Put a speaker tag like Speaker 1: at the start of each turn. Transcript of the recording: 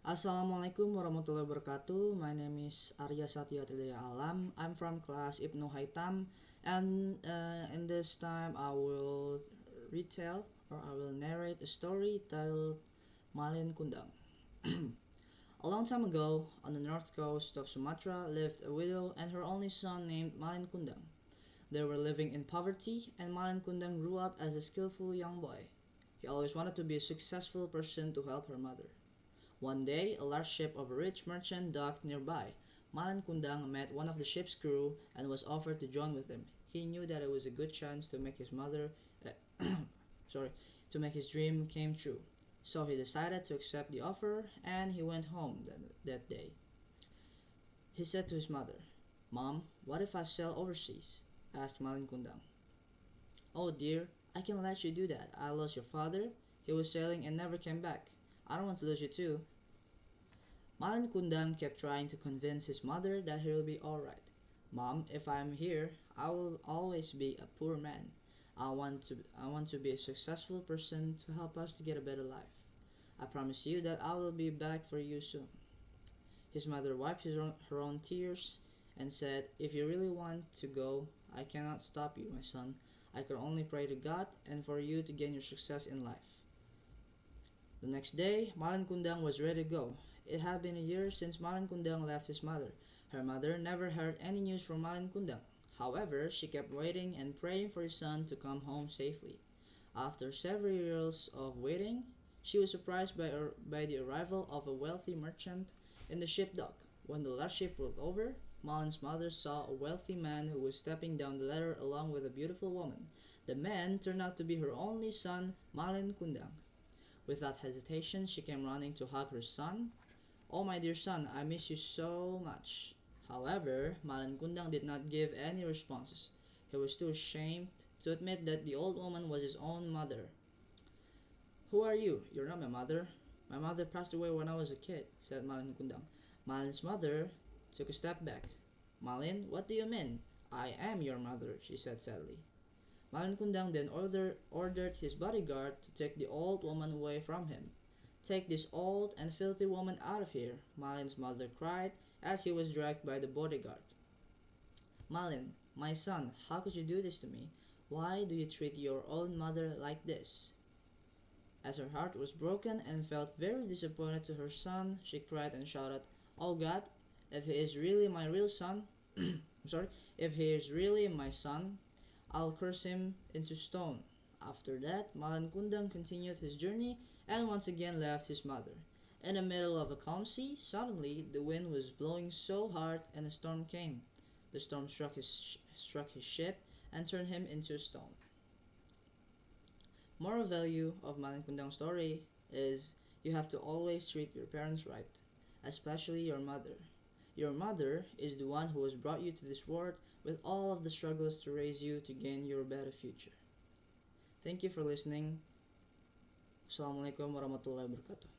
Speaker 1: Assalamualaikum warahmatullahi wabarakatuh. My name is Arya Satya Tridaya Alam. I'm from class Ibnu Haitam, and in this time I will narrate a story titled Malin Kundang. A long time ago, on the north coast of Sumatra, lived a widow and her only son named Malin Kundang. They were living in poverty, and Malin Kundang grew up as a skillful young boy. He always wanted to be a successful person to help her mother. One day, a large ship of a rich merchant docked nearby. Malin Kundang met one of the ship's crew and was offered to join with him. He knew that it was a good chance to make his his dream came true. So he decided to accept the offer, and he went home that day. He said to his mother, "Mom, what if I sail overseas?" asked Malin Kundang. "Oh dear, I can let you do that. I lost your father. He was sailing and never came back. I don't want to lose you too." Malin Kundang kept trying to convince his mother that he will be alright. "Mom, if I am here, I will always be a poor man. I want to be a successful person to help us to get a better life. I promise you that I will be back for you soon." His mother wiped her own tears and said, "If you really want to go, I cannot stop you, my son. I can only pray to God and for you to gain your success in life." The next day, Malin Kundang was ready to go. It had been a year since Malin Kundang left his mother. Her mother never heard any news from Malin Kundang. However, she kept waiting and praying for his son to come home safely. After several years of waiting, she was surprised by the arrival of a wealthy merchant in the ship dock. When the last ship rolled over, Malin's mother saw a wealthy man who was stepping down the ladder along with a beautiful woman. The man turned out to be her only son, Malin Kundang. Without hesitation, she came running to hug her son. "Oh, my dear son, I miss you so much." However, Malin Kundang did not give any responses. He was too ashamed to admit that the old woman was his own mother. "Who are you? You're not my mother." "My mother passed away when I was a kid," said Malin Kundang. Malin's mother took a step back. "Malin, what do you mean? I am your mother," she said sadly. Malin Kundang then ordered his bodyguard to take the old woman away from him. "Take this old and filthy woman out of here," Malin's mother cried as he was dragged by the bodyguard. "Malin, my son, how could you do this to me? Why do you treat your own mother like this?" As her heart was broken and felt very disappointed to her son, she cried and shouted, "Oh God, if he is really my real son, if he is really my son, I'll curse him into stone." After that, Malin Kundang continued his journey and once again left his mother. In the middle of a calm sea, suddenly the wind was blowing so hard and a storm came. The storm struck his ship and turned him into a stone. Moral value of Malin Kundang's story is you have to always treat your parents right, especially your mother. Your mother is the one who has brought you to this world with all of the struggles to raise you to gain your better future. Thank you for listening. Assalamualaikum warahmatullahi wabarakatuh.